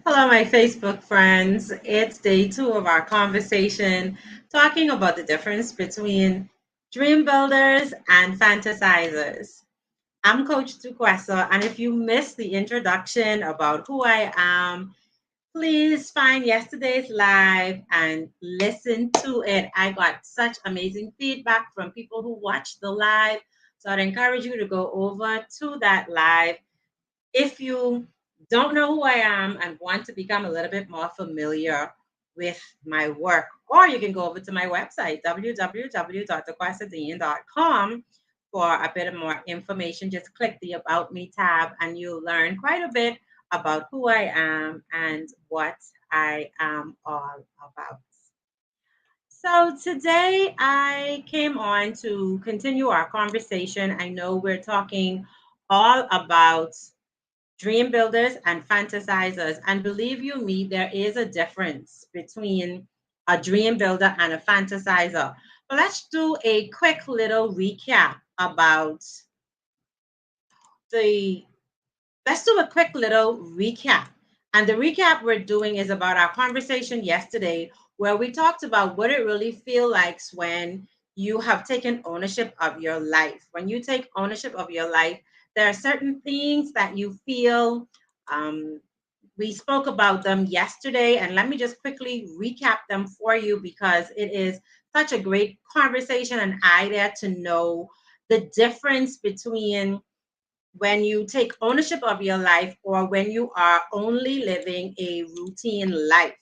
Hello, my Facebook friends. It's day two of our conversation talking about the difference between dream builders and fantasizers. I'm Coach Tukwesa, and if you missed the introduction about who I am, please find yesterday's live and listen to it. I got such amazing feedback from people who watched the live, so I'd encourage you to go over to that live if you don't know who I am and want to become a little bit more familiar with my work, or you can go over to my website, www.thequestadian.com, for a bit of more information. Just click the About Me tab and you'll learn quite a bit about who I am and what I am all about. So today I came on to continue our conversation. I know we're talking all about dream builders and fantasizers. And believe you me, there is a difference between a dream builder and a fantasizer. But let's do a quick little recap about the let's do a quick little recap. And the recap we're doing is about our conversation yesterday, where we talked about what it really feels like when you have taken ownership of your life. When you take ownership of your life, there are certain things that you feel. Um, we spoke about them yesterday, and let me just quickly recap them for you because it is such a great conversation and idea to know the difference between when you take ownership of your life or when you are only living a routine life.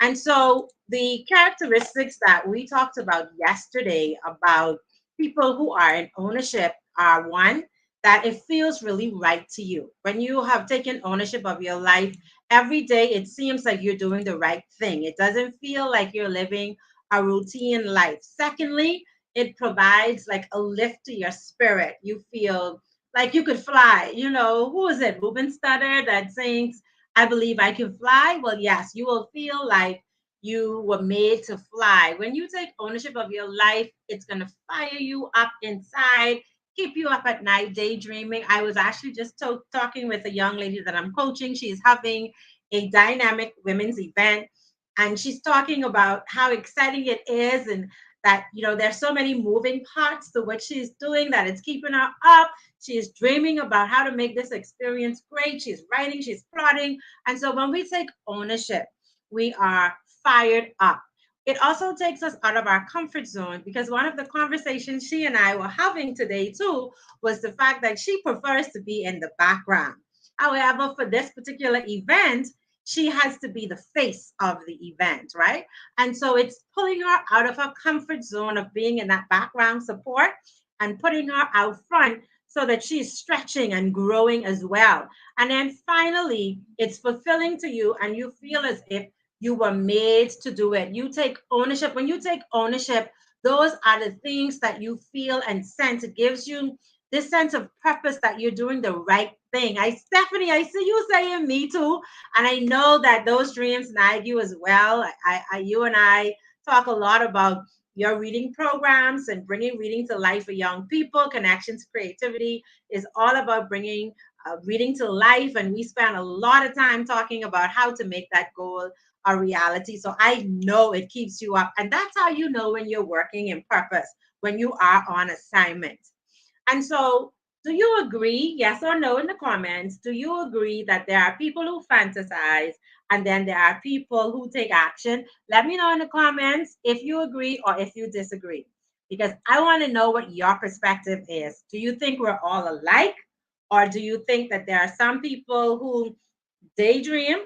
And so the characteristics that we talked about yesterday about people who are in ownership are one, that it feels really right to you. When you have taken ownership of your life, every day it seems like you're doing the right thing. It doesn't feel like you're living a routine life. Secondly, it provides like a lift to your spirit. You feel like you could fly. You know, who is it? Ruben Studdard that sings, I believe I can fly. Well, yes, you will feel like you were made to fly. When you take ownership of your life, it's going to fire you up inside, keep you up at night daydreaming. I was actually just talking with a young lady that I'm coaching. She's having a dynamic women's event, and she's talking about how exciting it is and that there's so many moving parts to what she's doing that it's keeping her up. She's dreaming about how to make this experience great. She's writing, she's plotting. And so when we take ownership, we are fired up. It also takes us out of our comfort zone because one of the conversations she and I were having today, too, was the fact that she prefers to be in the background. However, for this particular event, she has to be the face of the event, right? And so it's pulling her out of her comfort zone of being in that background support and putting her out front so that she's stretching and growing as well. And then finally, it's fulfilling to you, and you feel as if you were made to do it. You take ownership. When you take ownership, those are the things that you feel and sense. It gives you this sense of purpose that you're doing the right thing. Stephanie, I see you saying me too. And I know that those dreams nag you as well. You and I talk a lot about your reading programs and bringing reading to life for young people. Connections Creativity is all about bringing reading to life. And we spend a lot of time talking about how to make that goal a reality. So I know it keeps you up. And that's how you know when you're working in purpose, when you are on assignment. And so, do you agree, yes or no, in the comments? Do you agree that there are people who fantasize and then there are people who take action? Let me know in the comments if you agree or if you disagree, because I want to know what your perspective is. Do you think we're all alike, or do you think that there are some people who daydream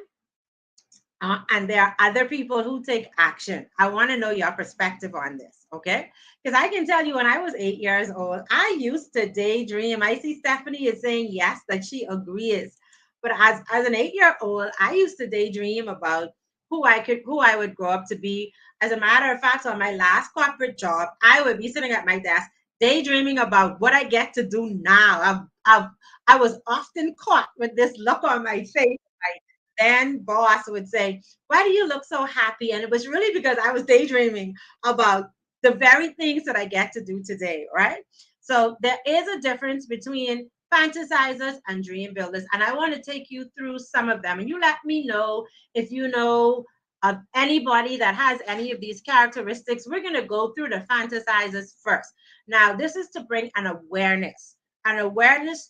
and there are other people who take action? I want to know your perspective on this, okay? Because I can tell you when I was 8 years old, I used to daydream. I see Stephanie is saying yes, that she agrees. But as an 8 year old, I used to daydream about who I would grow up to be. As a matter of fact, on my last corporate job, I would be sitting at my desk daydreaming about what I get to do now. I was often caught with this look on my face. Then boss would say, "Why do you look so happy?" And it was really because I was daydreaming about the very things that I get to do today, right? So there is a difference between fantasizers, and dream builders. And I want to take you through some of them. And you let me know if you know of anybody that has any of these characteristics. We're going to go through the fantasizers first. Now, this is to bring an awareness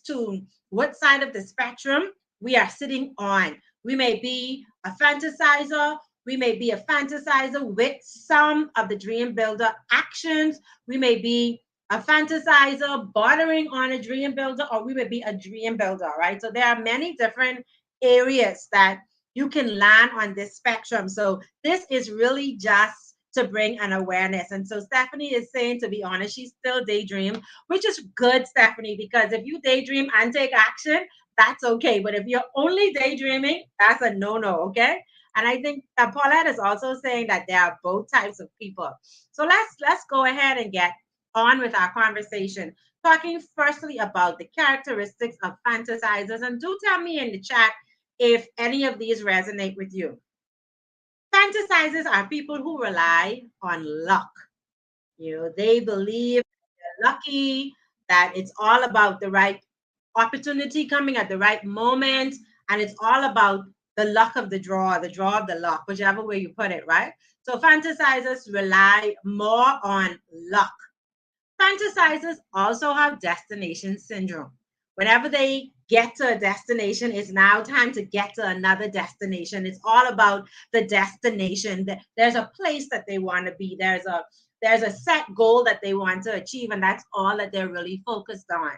to what side of the spectrum we are sitting on. We may be a fantasizer. We may be a fantasizer with some of the dream builder actions. We may be a fantasizer bordering on a dream builder, or we may be a dream builder, right? So there are many different areas that you can land on this spectrum. So this is really just to bring an awareness. And so Stephanie is saying, to be honest, she's still daydream, which is good, Stephanie, because if you daydream and take action, that's okay. But if you're only daydreaming, that's a no-no, okay? And I think Paulette is also saying that there are both types of people. So let's go ahead and get on with our conversation. Talking firstly about the characteristics of fantasizers, and do tell me in the chat if any of these resonate with you. Fantasizers are people who rely on luck. They believe they're lucky, that it's all about the right opportunity coming at the right moment, and it's all about the luck of the draw of the luck, whichever way you put it, right? So fantasizers rely more on luck. Fantasizers also have destination syndrome. Whenever they get to a destination, it's now time to get to another destination. It's all about the destination. There's a place that they want to be. There's a set goal that they want to achieve, and that's all that they're really focused on.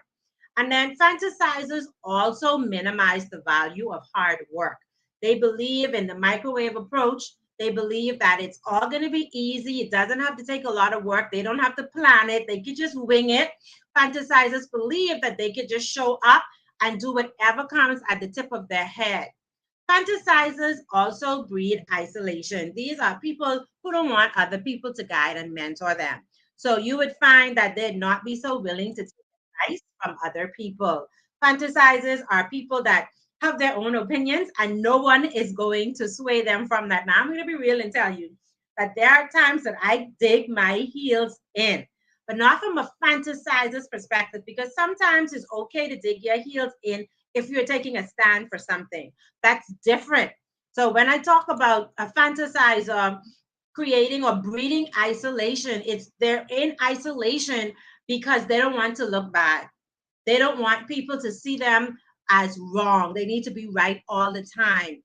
And then fantasizers also minimize the value of hard work. They believe in the microwave approach. They believe that it's all going to be easy. It doesn't have to take a lot of work. They don't have to plan it. They could just wing it. Fantasizers believe that they could just show up and do whatever comes at the tip of their head. Fantasizers also breed isolation. These are people who don't want other people to guide and mentor them. So you would find that they'd not be so willing to take advice from other people. Fantasizers are people that have their own opinions and no one is going to sway them from that. Now, I'm going to be real and tell you that there are times that I dig my heels in, but not from a fantasizer's perspective, because sometimes it's okay to dig your heels in if you're taking a stand for something. That's different. So when I talk about a fantasizer creating or breeding isolation, it's they're in isolation because they don't want to look bad. They don't want people to see them as wrong. They need to be right all the time.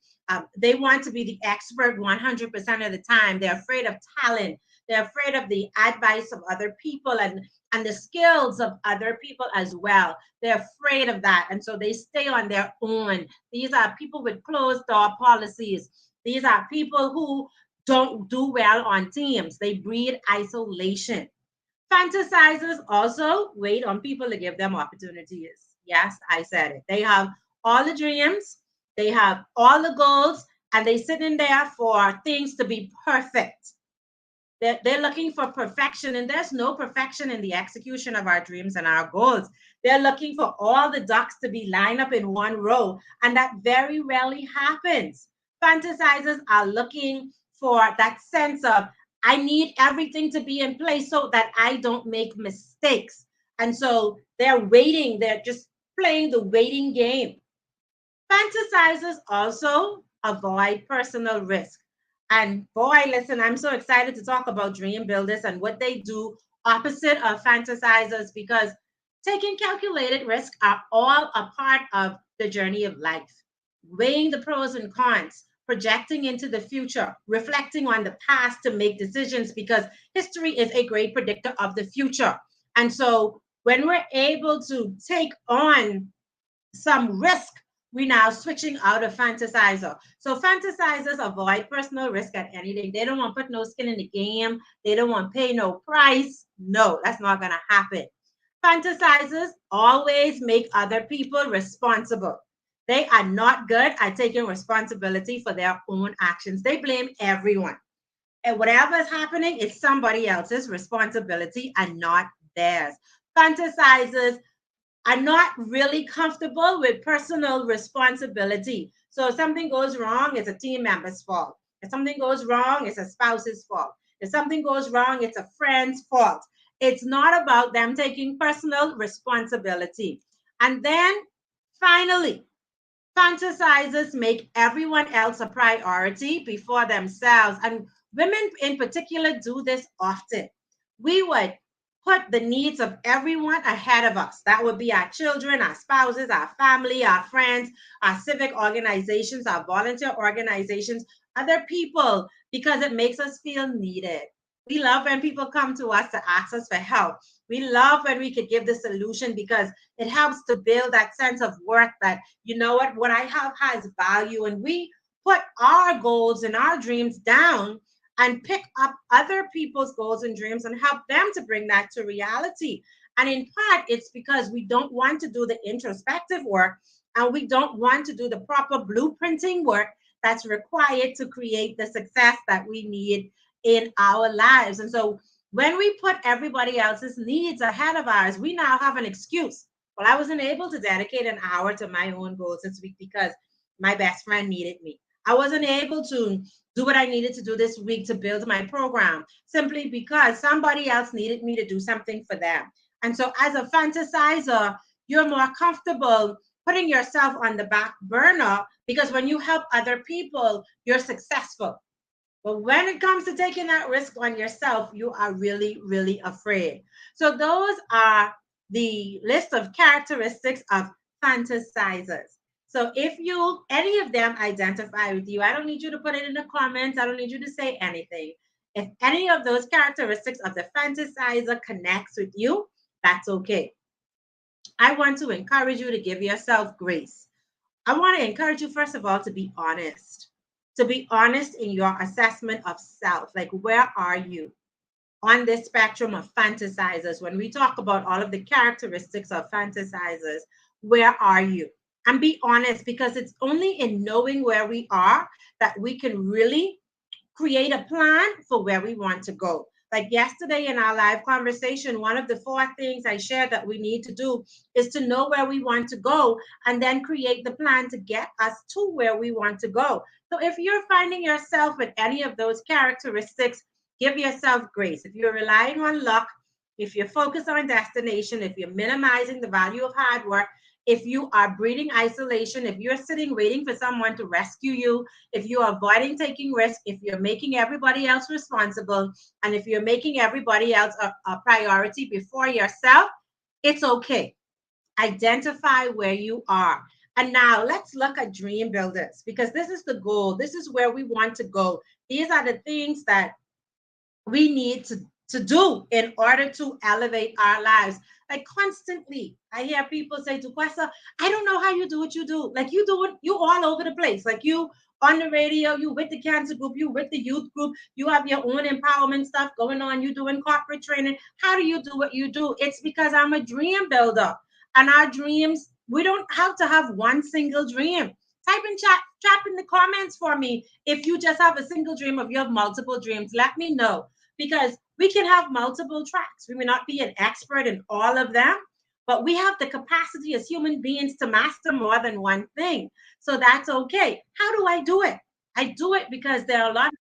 They want to be the expert 100% of the time. They're afraid of talent. They're afraid of the advice of other people and the skills of other people as well. They're afraid of that. And so they stay on their own. These are people with closed door policies. These are people who don't do well on teams. They breed isolation. Fantasizers also wait on people to give them opportunities. Yes, I said it. They have all the dreams, they have all the goals, and they sit in there for things to be perfect. They're looking for perfection, and there's no perfection in the execution of our dreams and our goals. They're looking for all the ducks to be lined up in one row, and that very rarely happens. Fantasizers are looking for that sense of, I need everything to be in place so that I don't make mistakes. And so they're waiting, they're just playing the waiting game. Fantasizers also avoid personal risk. And boy, listen, I'm so excited to talk about dream builders and what they do opposite of fantasizers, because taking calculated risk are all a part of the journey of life. Weighing the pros and cons, projecting into the future, reflecting on the past to make decisions, because history is a great predictor of the future. And so when we're able to take on some risk, we now switching out of fantasizer. So fantasizers avoid personal risk at anything. They don't want to put no skin in the game. They don't want to pay no price. No, that's not going to happen. Fantasizers always make other people responsible. They are not good at taking responsibility for their own actions. They blame everyone. And whatever is happening, it's somebody else's responsibility and not theirs. Fantasizers are not really comfortable with personal responsibility. So if something goes wrong, it's a team member's fault. If something goes wrong, it's a spouse's fault. If something goes wrong, it's a friend's fault. It's not about them taking personal responsibility. And then finally, fantasizers make everyone else a priority before themselves. And women in particular do this often. We would put the needs of everyone ahead of us. That would be our children, our spouses, our family, our friends, our civic organizations, our volunteer organizations, other people, because it makes us feel needed. We love when people come to us to ask us for help. We love when we could give the solution because it helps to build that sense of worth that, you know what I have has value. And we put our goals and our dreams down and pick up other people's goals and dreams and help them to bring that to reality. And in part, it's because we don't want to do the introspective work and we don't want to do the proper blueprinting work that's required to create the success that we need in our lives. And so when we put everybody else's needs ahead of ours, we now have an excuse. Well, I wasn't able to dedicate an hour to my own goals this week because my best friend needed me. I wasn't able to do what I needed to do this week to build my program simply because somebody else needed me to do something for them. And so, as a fantasizer, you're more comfortable putting yourself on the back burner because when you help other people, you're successful. But when it comes to taking that risk on yourself, you are really, really afraid. So those are the list of characteristics of fantasizers. So if you any of them identify with you, I don't need you to put it in the comments. I don't need you to say anything. If any of those characteristics of the fantasizer connects with you, that's okay. I want to encourage you to give yourself grace. I want to encourage you, first of all, to be honest in your assessment of self. Like, where are you on this spectrum of fantasizers? When we talk about all of the characteristics of fantasizers, where are you? And be honest, because it's only in knowing where we are that we can really create a plan for where we want to go. Like yesterday in our live conversation, one of the four things I shared that we need to do is to know where we want to go and then create the plan to get us to where we want to go. So if you're finding yourself with any of those characteristics, give yourself grace. If you're relying on luck, if you're focused on destination, if you're minimizing the value of hard work, if you are breeding isolation, if you're sitting waiting for someone to rescue you, if you're avoiding taking risks, if you're making everybody else responsible, and if you're making everybody else a priority before yourself, it's okay. Identify where you are. And now let's look at dream builders because this is the goal. This is where we want to go. These are the things that we need to do in order to elevate our lives. Like constantly, I hear people say to Questa, I don't know how you do what you do. Like you do it, you all over the place. Like you on the radio, you with the cancer group, you with the youth group, you have your own empowerment stuff going on, you doing corporate training. How do you do what you do? It's because I'm a dream builder. And our dreams, we don't have to have one single dream. Type in chat in the comments for me if you just have a single dream, if you have multiple dreams. Let me know because we can have multiple tracks. We may not be an expert in all of them, but we have the capacity as human beings to master more than one thing. So that's okay. How do I do it? I do it because there are a lot of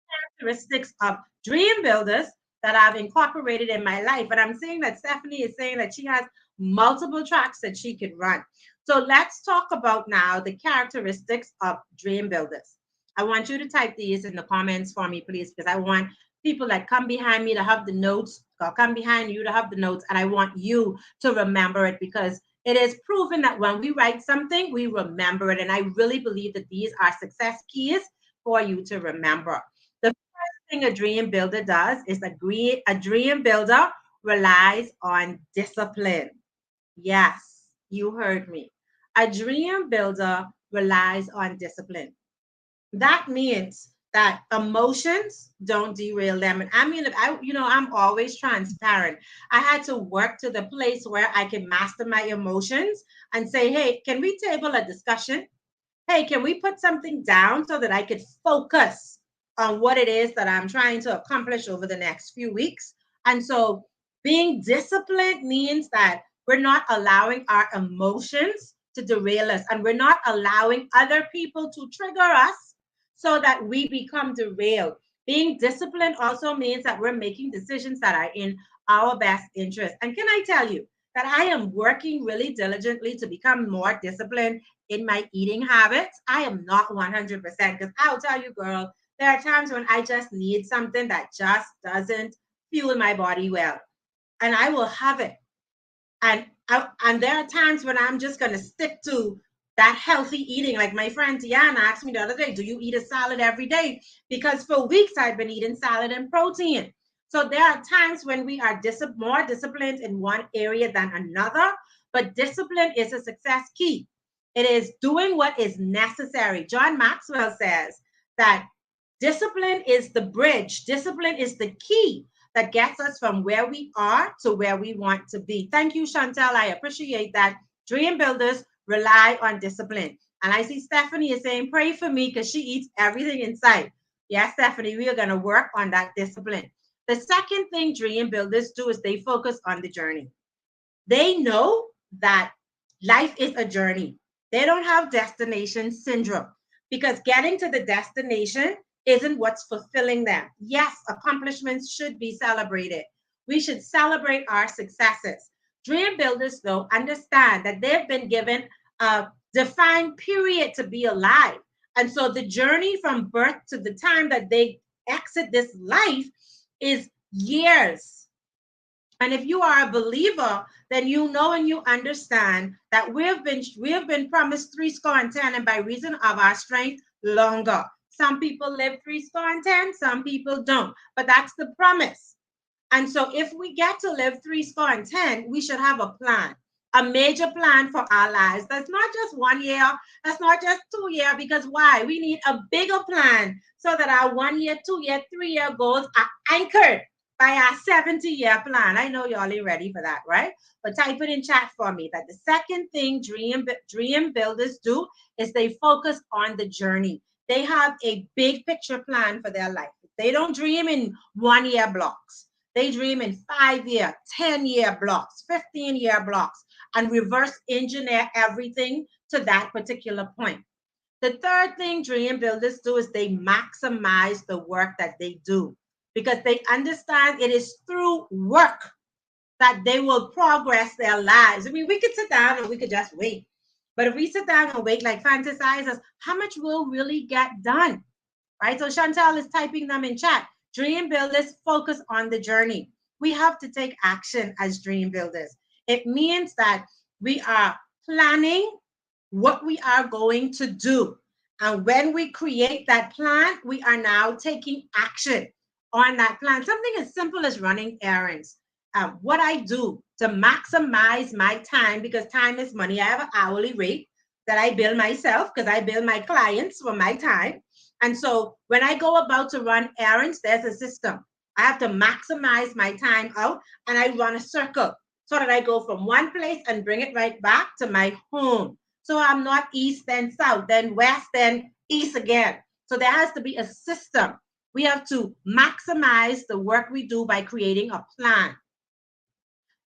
characteristics of dream builders that I've incorporated in my life. And I'm saying that Stephanie is saying that she has multiple tracks that she can run. So let's talk about now the characteristics of dream builders. I want you to type these in the comments for me, please, because I want people that come behind me to have the notes, or come behind you to have the notes, and I want you to remember it because it is proven that when we write something, we remember it. And I really believe that these are success keys for you to remember. The first thing a dream builder does is a dream builder relies on discipline. Yes, you heard me. A dream builder relies on discipline. That means that emotions don't derail them. And I mean, I'm always transparent. I had to work to the place where I can master my emotions and say, hey, can we table a discussion? Hey, can we put something down so that I could focus on what it is that I'm trying to accomplish over the next few weeks? And so being disciplined means that we're not allowing our emotions to derail us and we're not allowing other people to trigger us so that we become derailed. Being disciplined also means that we're making decisions that are in our best interest. And can I tell you that I am working really diligently to become more disciplined in my eating habits. I am not 100% because I'll tell you, girl, there are times when I just need something that just doesn't fuel my body well, and I will have it. And there are times when I'm just gonna stick to that healthy eating. Like my friend Tiana asked me the other day, "Do you eat a salad every day?" Because for weeks I've been eating salad and protein. So there are times when we are more disciplined in one area than another, but discipline is a success key. It is doing what is necessary. John Maxwell says that discipline is the bridge, discipline is the key that gets us from where we are to where we want to be. Thank you, Chantel. I appreciate that. Dream builders rely on discipline. And I see Stephanie is saying, pray for me because she eats everything in sight. Yes, Stephanie, we are going to work on that discipline. The second thing dream builders do is they focus on the journey. They know that life is a journey. They don't have destination syndrome because getting to the destination isn't what's fulfilling them. Yes, accomplishments should be celebrated. We should celebrate our successes. Dream builders, though, understand that they've been given a defined period to be alive. And so the journey from birth to the time that they exit this life is years. And if you are a believer, then you know and you understand that we have been promised three score and ten, and by reason of our strength, longer. Some people live three score and ten, some people don't. But that's the promise. And so if we get to live three score and ten, we should have a plan, a major plan for our lives. That's not just 1 year, that's not just 2 year, because why? We need a bigger plan so that our 1 year, 2 year, 3 year goals are anchored by our 70-year plan. I know y'all ain't ready for that, right? But type it in chat for me that the second thing dream builders do is they focus on the journey. They have a big picture plan for their life. They don't dream in 1 year blocks. They dream in 5 year, 10-year blocks, 15-year blocks, and reverse engineer everything to that particular point. The third thing dream builders do is they maximize the work that they do because they understand it is through work that they will progress their lives. I mean, we could sit down and we could just wait. But if we sit down and wait like fantasizers, how much will really get done? Right? So Chantel is typing them in chat. Dream builders focus on the journey. We have to take action as dream builders. It means that we are planning what we are going to do. And when we create that plan, we are now taking action on that plan. Something as simple as running errands. What I do to maximize my time, because time is money. I have an hourly rate that I bill myself because I bill my clients for my time. And so when I go about to run errands, there's a system. I have to maximize my time out and I run a circle so that I go from one place and bring it right back to my home. So I'm not east, then south, then west, then east again. So there has to be a system. We have to maximize the work we do by creating a plan.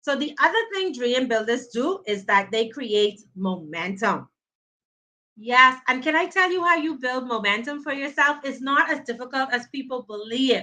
So the other thing dream builders do is that they create momentum. Yes, and can I tell you how you build momentum for yourself? It's not as difficult as people believe.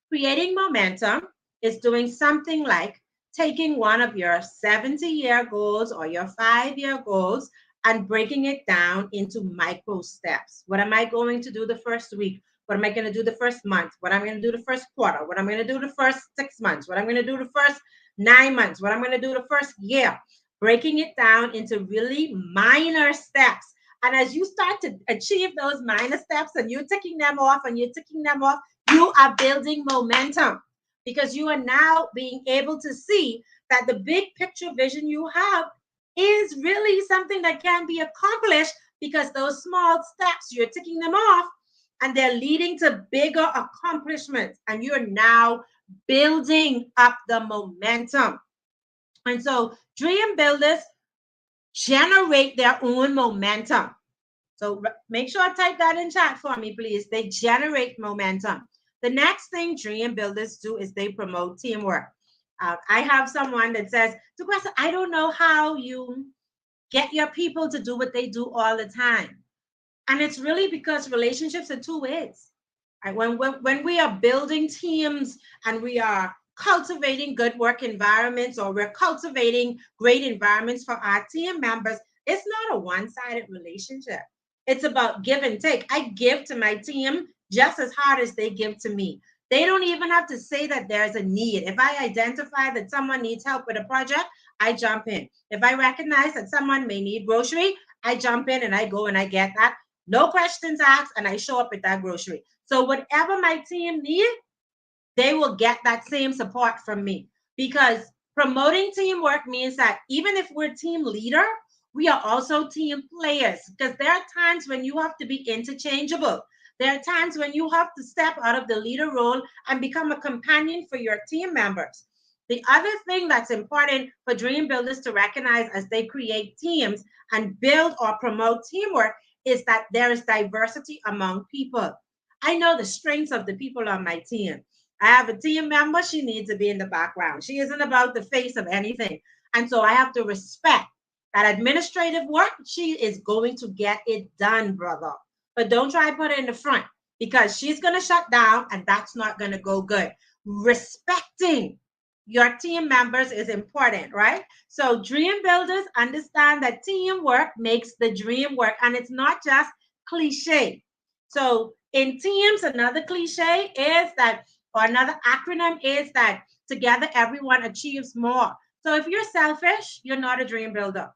Creating momentum is doing something like taking one of your 70-year goals or your 5-year goals and breaking it down into micro steps. What am I going to do the first week? What am I going to do the first month? What am I going to do the first quarter? What I'm going to do the first 6 months? What I'm going to do the first 9 months? What I'm going to do the first year? Breaking it down into really minor steps. And as you start to achieve those minor steps and you're ticking them off and you're ticking them off, you are building momentum because you are now being able to see that the big picture vision you have is really something that can be accomplished because those small steps, you're ticking them off and they're leading to bigger accomplishments. And you're now building up the momentum. And so dream builders generate their own momentum. So make sure I type that in chat for me, please. They generate momentum. The next thing dream builders do is they promote teamwork. I have someone that says, DeGressa, I don't know how you get your people to do what they do all the time. And it's really because relationships are two ways. Right? When we are building teams and we are cultivating good work environments, or we're cultivating great environments for our team members, it's not a one-sided relationship. It's about give and take. I give to my team just as hard as they give to me. They don't even have to say that there's a need. If I identify that someone needs help with a project, I jump in. If I recognize that someone may need grocery, I jump in and I go and I get that. No questions asked, and I show up with that grocery. So whatever my team needs, they will get that same support from me, because promoting teamwork means that even if we're team leader, we are also team players, because there are times when you have to be interchangeable. There are times when you have to step out of the leader role and become a companion for your team members. The other thing that's important for dream builders to recognize as they create teams and build or promote teamwork is that there is diversity among people. I know the strengths of the people on my team. I have a team member, she needs to be in the background. She isn't about the face of anything. And so I have to respect that administrative work, she is going to get it done, brother. But don't try to put her in the front, because she's going to shut down and that's not going to go good. Respecting your team members is important, right? So dream builders understand that teamwork makes the dream work, and it's not just cliche. So in teams, another cliche is that, or another acronym is that together everyone achieves more. So if you're selfish, you're not a dream builder.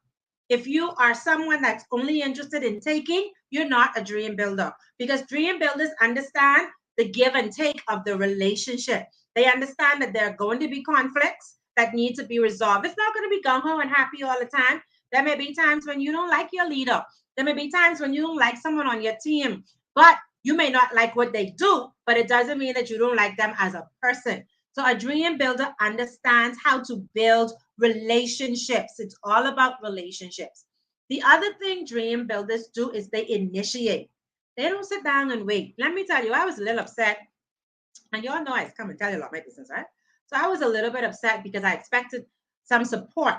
If you are someone that's only interested in taking, you're not a dream builder, because dream builders understand the give and take of the relationship. They understand that there are going to be conflicts that need to be resolved. It's not going to be gung ho and happy all the time. There may be times when you don't like your leader. There may be times when you don't like someone on your team, but you may not like what they do, but it doesn't mean that you don't like them as a person. So a dream builder understands how to build relationships. It's all about relationships. The other thing dream builders do is they initiate. They don't sit down and wait. Let me tell you, I was a little upset, and y'all know I come and tell you about my business, right? So I was a little bit upset because I expected some support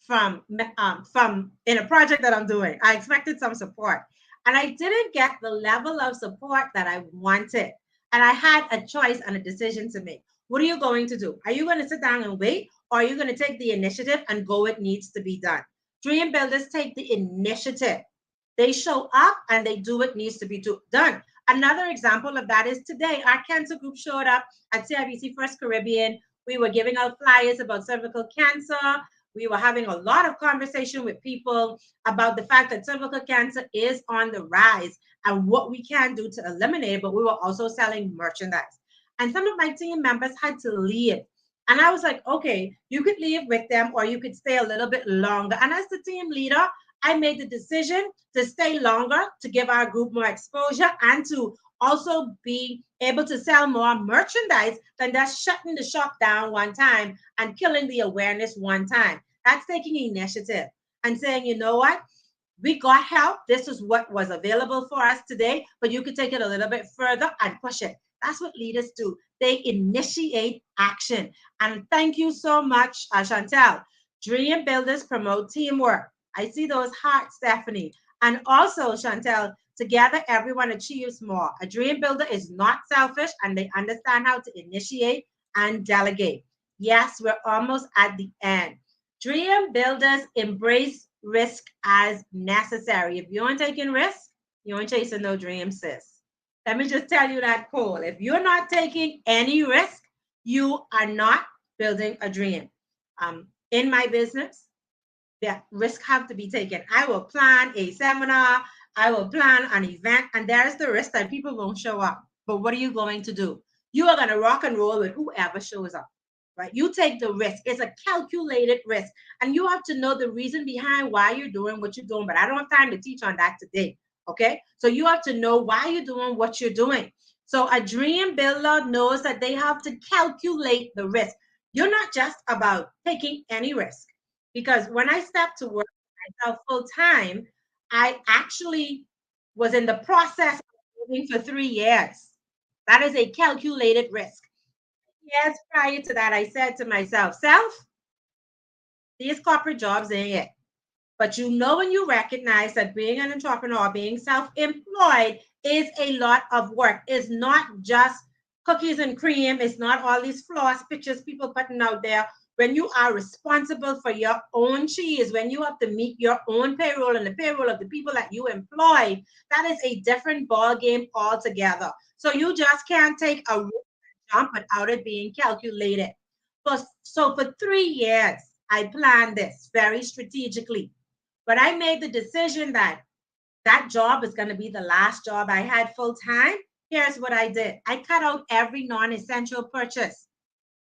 from in a project that I'm doing. I expected some support, and I didn't get the level of support that I wanted. And I had a choice and a decision to make. What are you going to do? Are you going to sit down and wait, or are you going to take the initiative and go? It needs to be done. Dream builders take the initiative. They show up and they do what needs to be done. Another example of that is today, our cancer group showed up at CIBC First Caribbean. We were giving out flyers about cervical cancer. We were having a lot of conversation with people about the fact that cervical cancer is on the rise and what we can do to eliminate it, but we were also selling merchandise. And some of my team members had to leave. And I was like, okay, you could leave with them or you could stay a little bit longer. And as the team leader, I made the decision to stay longer, to give our group more exposure, and to also be able to sell more merchandise than just shutting the shop down one time and killing the awareness one time. That's taking initiative and saying, you know what? We got help. This is what was available for us today, but you could take it a little bit further and push it. That's what leaders do. They initiate action. And thank you so much, Chantel. Dream builders promote teamwork. I see those hearts, Stephanie. And also, Chantel, together everyone achieves more. A dream builder is not selfish and they understand how to initiate and delegate. Yes, we're almost at the end. Dream builders embrace risk as necessary. If you aren't taking risk, you aren't chasing no dreams, sis. Let me just tell you that, Cole. If you're not taking any risk, you are not building a dream. In my business, that risk have to be taken. I will plan a seminar, I will plan an event, and there's the risk that people won't show up. But what are you going to do? You are going to rock and roll with whoever shows up, right? You take the risk. It's a calculated risk. And you have to know the reason behind why you're doing what you're doing. But I don't have time to teach on that today. Okay. So you have to know why you're doing what you're doing. So a dream builder knows that they have to calculate the risk. You're not just about taking any risk. Because when I stepped to work myself full time, I actually was in the process of moving for 3 years. That is a calculated risk. Years prior to that, I said to myself, self, these corporate jobs ain't it. But you know, when you recognize that being an entrepreneur, being self-employed is a lot of work. It's not just cookies and cream. It's not all these floss pictures people putting out there. When you are responsible for your own cheese, when you have to meet your own payroll and the payroll of the people that you employ, that is a different ball game altogether. So you just can't take a jump without it being calculated. So for 3 years, I planned this very strategically. But I made the decision that that job is going to be the last job I had full time. Here's what I did: I cut out every non essential purchase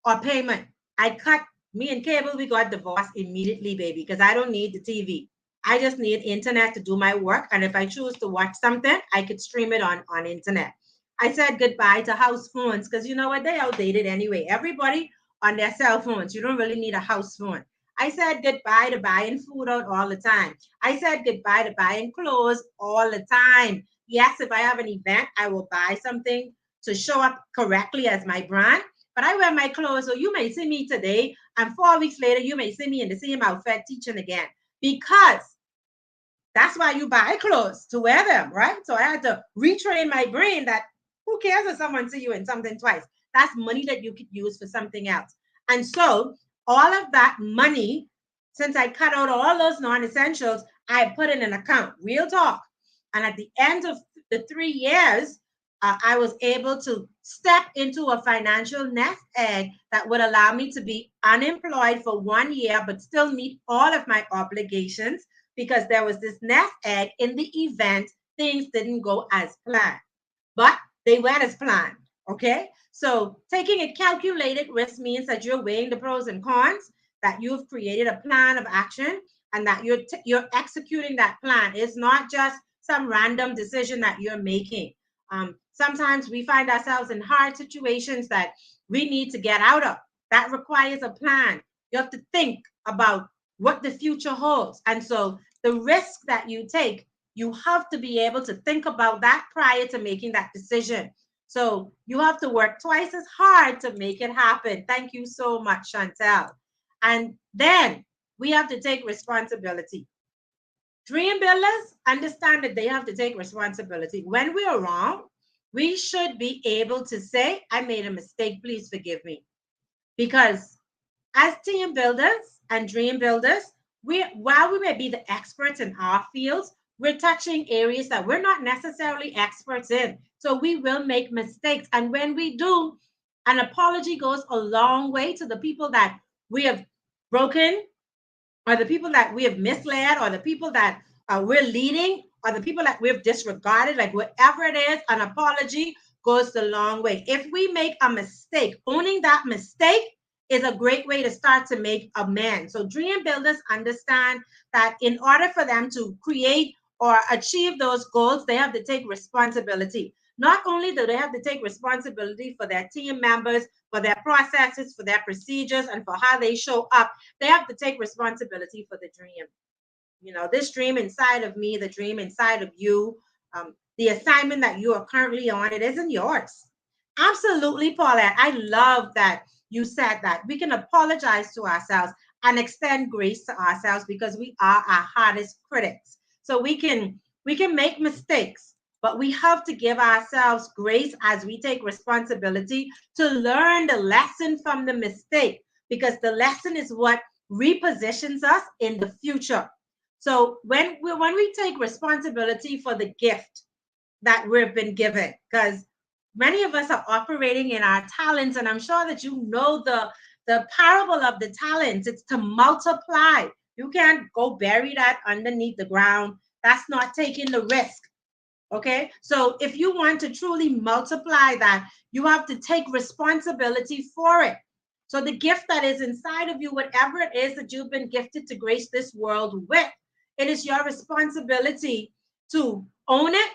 or payment. I cut Me and cable, we got divorced immediately, baby, because I don't need the TV. I just need internet to do my work. And if I choose to watch something, I could stream it on internet. I said goodbye to house phones because you know what? They outdated anyway. Everybody on their cell phones. You don't really need a house phone. I said goodbye to buying food out all the time. I said goodbye to buying clothes all the time. Yes, if I have an event, I will buy something to show up correctly as my brand. But I wear my clothes, so you may see me today, and 4 weeks later, you may see me in the same outfit teaching again. Because that's why you buy clothes to wear them, right? So I had to retrain my brain that who cares if someone see you in something twice? That's money that you could use for something else. And so all of that money, since I cut out all those non-essentials, I put in an account, real talk. And at the end of the 3 years, I was able to step into a financial nest egg that would allow me to be unemployed for 1 year, but still meet all of my obligations because there was this nest egg in the event things didn't go as planned. But they went as planned. Okay. So taking a calculated risk means that you're weighing the pros and cons, that you've created a plan of action, and that you're executing that plan. It's not just some random decision that you're making. Sometimes we find ourselves in hard situations that we need to get out of. That requires a plan. You have to think about what the future holds. And so the risk that you take, you have to be able to think about that prior to making that decision. So you have to work twice as hard to make it happen. Thank you so much, Chantel. And then we have to take responsibility. Dream builders understand that they have to take responsibility. When we are wrong, we should be able to say, I made a mistake, please forgive me. Because as team builders and dream builders, while we may be the experts in our fields, we're touching areas that we're not necessarily experts in. So we will make mistakes. And when we do, an apology goes a long way to the people that we have broken, or the people that we have misled, or the people that we're leading, or the people that we've disregarded. Like whatever it is, an apology goes a long way. If we make a mistake, owning that mistake is a great way to start to make amends. So dream builders understand that in order for them to create or achieve those goals, they have to take responsibility. Not only do they have to take responsibility for their team members, for their processes, for their procedures, and for how they show up, they have to take responsibility for the dream. You know, this dream inside of me, the dream inside of you, the assignment that you are currently on, it isn't yours. Absolutely, Paulette. I love that you said that. We can apologize to ourselves and extend grace to ourselves because we are our hardest critics. So we can make mistakes, but we have to give ourselves grace as we take responsibility to learn the lesson from the mistake, because the lesson is what repositions us in the future. So when we take responsibility for the gift that we've been given, because many of us are operating in our talents, and I'm sure that you know the parable of the talents. It's to multiply. You can't go bury that underneath the ground. That's not taking the risk. Okay, so if you want to truly multiply that, you have to take responsibility for it. So the gift that is inside of you, whatever it is that you've been gifted to grace this world with, it is your responsibility to own it,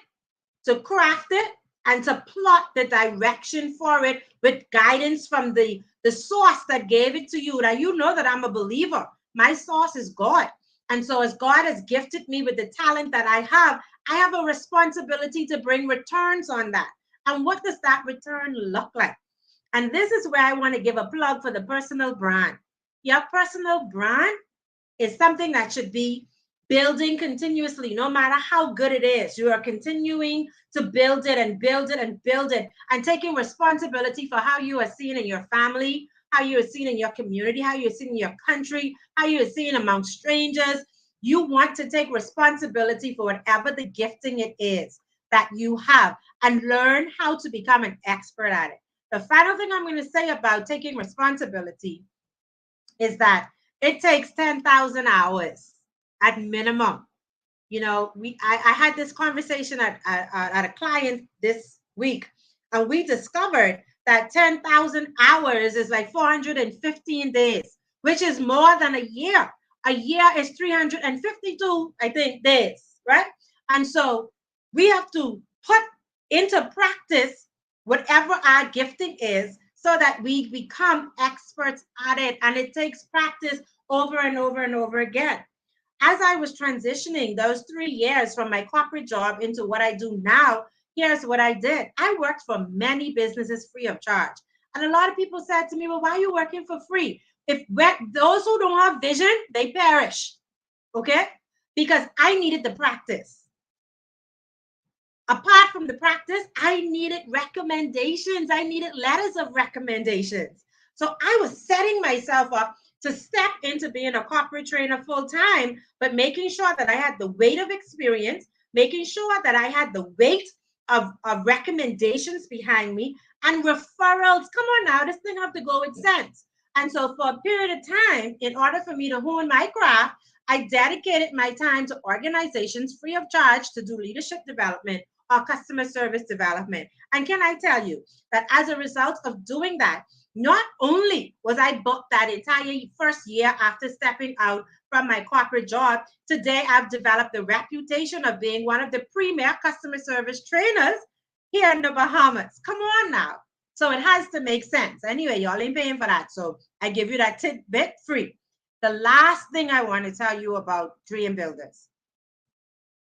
to craft it, and to plot the direction for it with guidance from the source that gave it to you. Now, you know that I'm a believer. My source is God. And so as God has gifted me with the talent that I have a responsibility to bring returns on that. And what does that return look like? And this is where I want to give a plug for the personal brand. Your personal brand is something that should be building continuously, no matter how good it is. You are continuing to build it and build it and build it, and taking responsibility for how you are seen in your family, how you are seen in your community, how you're seen in your country, how you are seen among strangers. You want to take responsibility for whatever the gifting it is that you have, and learn how to become an expert at it. The final thing I'm going to say about taking responsibility is that it takes 10,000 hours at minimum. You know, I had this conversation at a client this week, and we discovered that 10,000 hours is like 415 days, which is more than a year. A year is 352, I think, days, right? And so we have to put into practice whatever our gifting is so that we become experts at it. And it takes practice over and over and over again. As I was transitioning those 3 years from my corporate job into what I do now, here's what I did. I worked for many businesses free of charge. And a lot of people said to me, well, why are you working for free? If those who don't have vision, they perish. Okay? Because I needed the practice. Apart from the practice, I needed recommendations. I needed letters of recommendations. So I was setting myself up to step into being a corporate trainer full time, but making sure that I had the weight of experience, making sure that I had the weight of recommendations behind me and referrals. Come on now, this thing have to go with sense. And so for a period of time, in order for me to hone my craft, I dedicated my time to organizations free of charge to do leadership development or customer service development. And can I tell you that as a result of doing that, not only was I booked that entire first year after stepping out from my corporate job, today I've developed the reputation of being one of the premier customer service trainers here in the Bahamas. Come on now. So it has to make sense. Anyway, y'all ain't paying for that. So I give you that tidbit free. The last thing I want to tell you about dream builders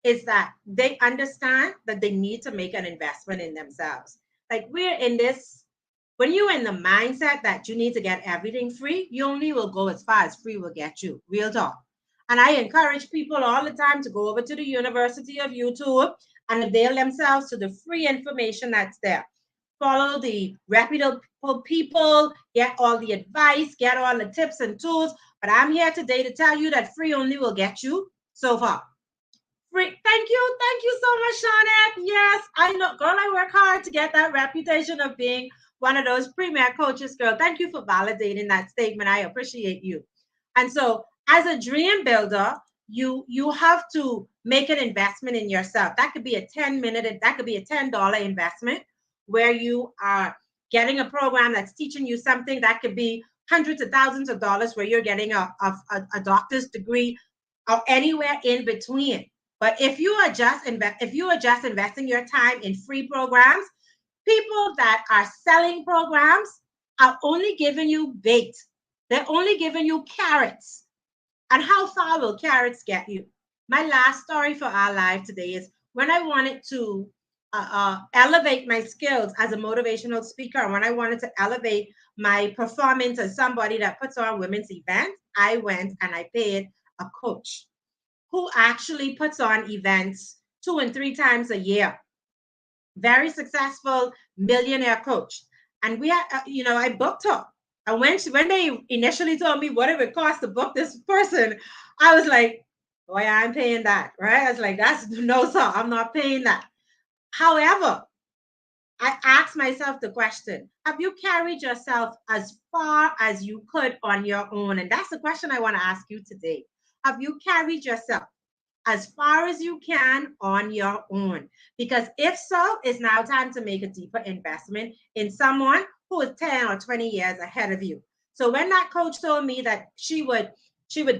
is that they understand that they need to make an investment in themselves. Like we're in this, when you're in the mindset that you need to get everything free, you only will go as far as free will get you. Real talk. And I encourage people all the time to go over to the University of YouTube and avail themselves to the free information that's there. Follow the reputable people, get all the advice, get all the tips and tools. But I'm here today to tell you that free only will get you so far. Thank you so much, Shawnette. Yes, I know, girl, I work hard to get that reputation of being one of those premier coaches, girl. Thank you for validating that statement. I appreciate you. And so, as a dream builder, you have to make an investment in yourself. That could be a 10-minute, that could be a $10 investment where you are getting a program that's teaching you something. That could be hundreds of thousands of dollars where you're getting a doctor's degree or anywhere in between. But if you are just investing your time in free programs, people that are selling programs are only giving you bait. They're only giving you carrots. And how far will carrots get you? My last story for our live today is when I wanted to elevate my skills as a motivational speaker, and when I wanted to elevate my performance as somebody that puts on women's events, I went and I paid a coach who actually puts on events 2 and 3 times a year. Very successful millionaire coach. And we had, I booked her. And when they initially told me what it would cost to book this person, I was like, boy, I'm paying that, right? I was like, that's no, sir, I'm not paying that. However, I asked myself the question, have you carried yourself as far as you could on your own? And that's the question I want to ask you today. Have you carried yourself as far as you can on your own? Because if so, it's now time to make a deeper investment in someone who is 10 or 20 years ahead of you. So when that coach told me that she would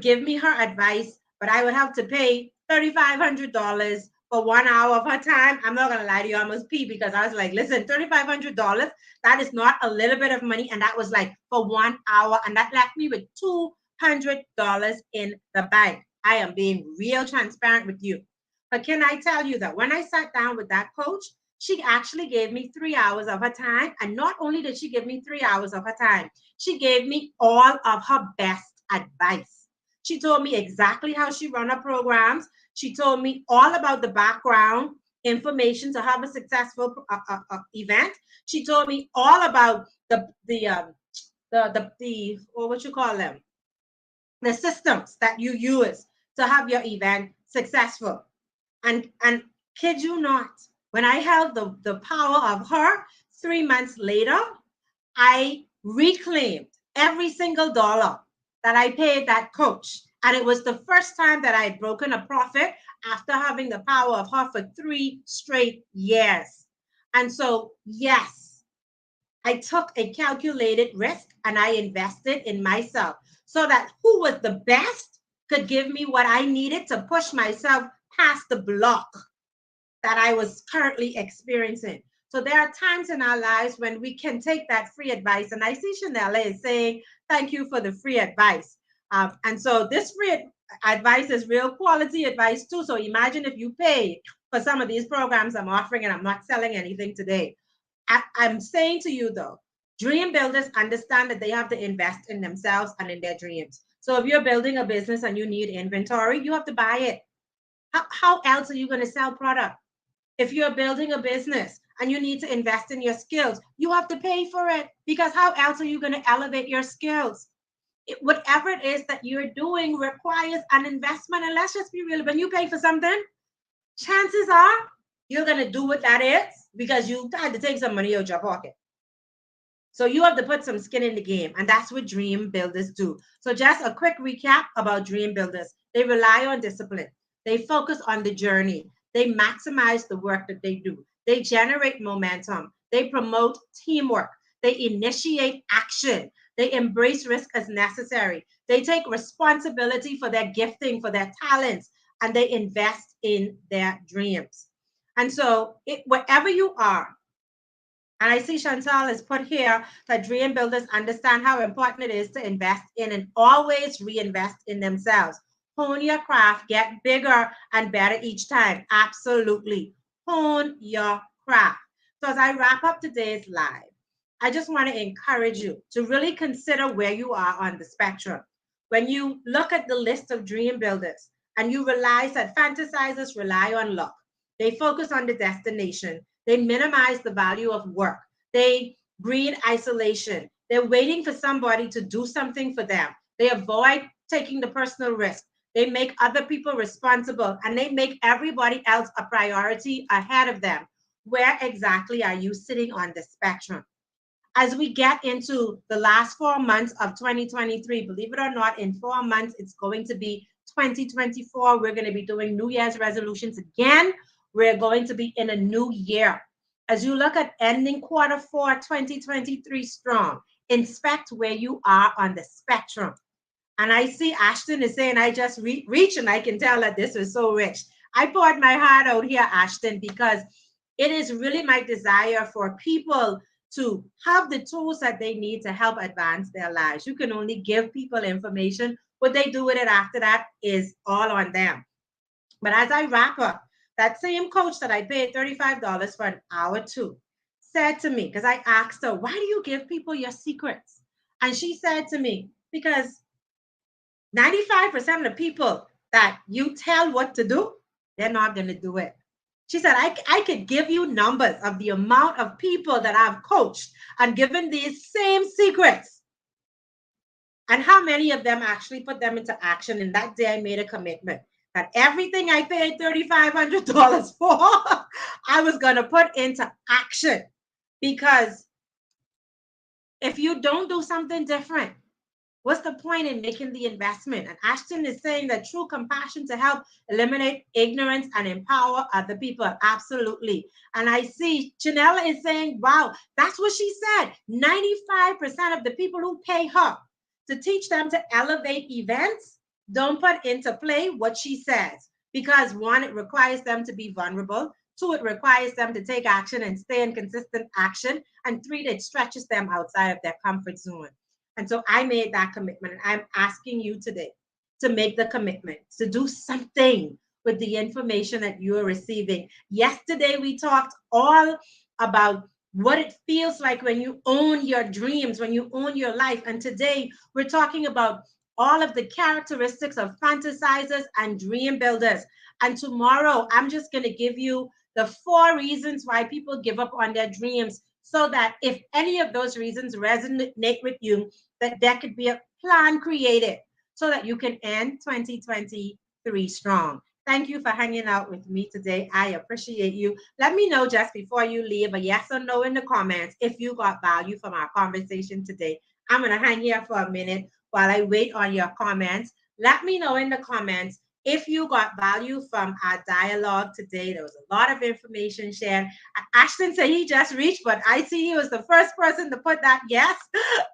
give me her advice, but I would have to pay $3,500 for 1 hour of her time, I'm not gonna lie to you, I almost pee, because I was like, listen, $3,500, that is not a little bit of money. And that was like for 1 hour, and that left me with $200 in the bank. I am being real transparent with you. But can I tell you that when I sat down with that coach, she actually gave me 3 hours of her time. And not only did she give me 3 hours of her time, she gave me all of her best advice. She told me exactly how she run her programs. She told me all about the background information to have a successful event. She told me all about the what you call them, the systems that you use to have your event successful. And kid you not, when I held the power of her 3 months later, I reclaimed every single dollar that I paid that coach. And it was the first time that I had broken a profit after having the power of her for 3 straight years. And so, yes, I took a calculated risk and I invested in myself so that who was the best could give me what I needed to push myself past the block that I was currently experiencing. So there are times in our lives when we can take that free advice. And I see Chanel is saying, thank you for the free advice. And so this free advice is real quality advice too. So imagine if you pay for some of these programs I'm offering and I'm not selling anything today. I'm saying to you though, dream builders understand that they have to invest in themselves and in their dreams. So if you're building a business and you need inventory, you have to buy it. How else are you going to sell product? If you're building a business and you need to invest in your skills, you have to pay for it because how else are you going to elevate your skills? Whatever it is that you're doing requires an investment. And let's just be real, when you pay for something, chances are you're going to do what that is because you had to take some money out your pocket. So you have to put some skin in the game, and that's what dream builders do. So just a quick recap about dream builders. They rely on discipline. They focus on the journey. They maximize the work that they do. They generate momentum. They promote teamwork. They initiate action. They embrace risk as necessary. They take responsibility for their gifting, for their talents, and they invest in their dreams. And so, wherever you are, and I see Chantal has put here that dream builders understand how important it is to invest in and always reinvest in themselves. Hone your craft, get bigger and better each time. Absolutely. Hone your craft. So as I wrap up today's live, I just want to encourage you to really consider where you are on the spectrum. When you look at the list of dream builders and you realize that fantasizers rely on luck, they focus on the destination, they minimize the value of work, they breed isolation, they're waiting for somebody to do something for them, they avoid taking the personal risk, they make other people responsible, and they make everybody else a priority ahead of them. Where exactly are you sitting on the spectrum? As we get into the last 4 months of 2023, believe it or not, in 4 months, it's going to be 2024. We're going to be doing New Year's resolutions again. We're going to be in a new year. As you look at ending Q4 2023 strong, inspect where you are on the spectrum. And I see Ashton is saying, I just reach and I can tell that this is so rich. I poured my heart out here, Ashton, because it is really my desire for people to have the tools that they need to help advance their lives. You can only give people information. What they do with it after that is all on them. But as I wrap up, that same coach that I paid $35 for an hour to said to me, because I asked her, why do you give people your secrets? And she said to me, because 95% of the people that you tell what to do, they're not going to do it. She said, I could give you numbers of the amount of people that I've coached and given these same secrets and how many of them actually put them into action. And that day I made a commitment that everything I paid $3,500 for, I was going to put into action. Because if you don't do something different, what's the point in making the investment? And Ashton is saying that true compassion to help eliminate ignorance and empower other people. Absolutely. And I see Janella is saying, wow, that's what she said. 95% of the people who pay her to teach them to elevate events don't put into play what she says. Because one, it requires them to be vulnerable. Two, it requires them to take action and stay in consistent action. And three, it stretches them outside of their comfort zone. And so I made that commitment. And I'm asking you today to make the commitment, to do something with the information that you're receiving. Yesterday, we talked all about what it feels like when you own your dreams, when you own your life. And today, we're talking about all of the characteristics of fantasizers and dream builders. And tomorrow, I'm just going to give you the 4 reasons why people give up on their dreams, so that if any of those reasons resonate with you, that there could be a plan created so that you can end 2023 strong. Thank you for hanging out with me today. I appreciate you. Let me know just before you leave a yes or no in the comments if you got value from our conversation today. I'm going to hang here for a minute while I wait on your comments. Let me know in the comments if you got value from our dialogue today. There was a lot of information shared. Ashton said he just reached, but I see he was the first person to put that yes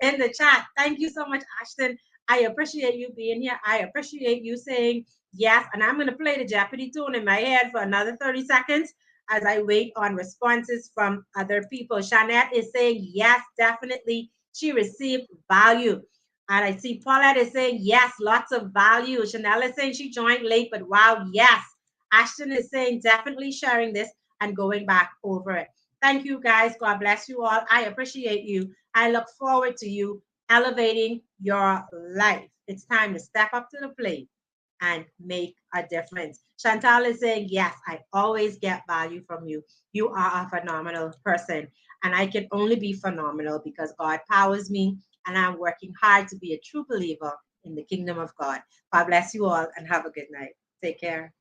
in the chat. Thank you so much, Ashton. I appreciate you being here. I appreciate you saying yes. And I'm going to play the Jeopardy tune in my head for another 30 seconds as I wait on responses from other people. Shanette is saying yes, definitely. She received value. And I see Paulette is saying yes, lots of value. Chanel is saying she joined late, but wow, yes. Ashton is saying definitely sharing this and going back over it. Thank you guys. God bless you all. I appreciate you. I look forward to you elevating your life. It's time to step up to the plate and make a difference. Chantal is saying, yes, I always get value from you. You are a phenomenal person. And I can only be phenomenal because God powers me, and I'm working hard to be a true believer in the kingdom of God. God bless you all and have a good night. Take care.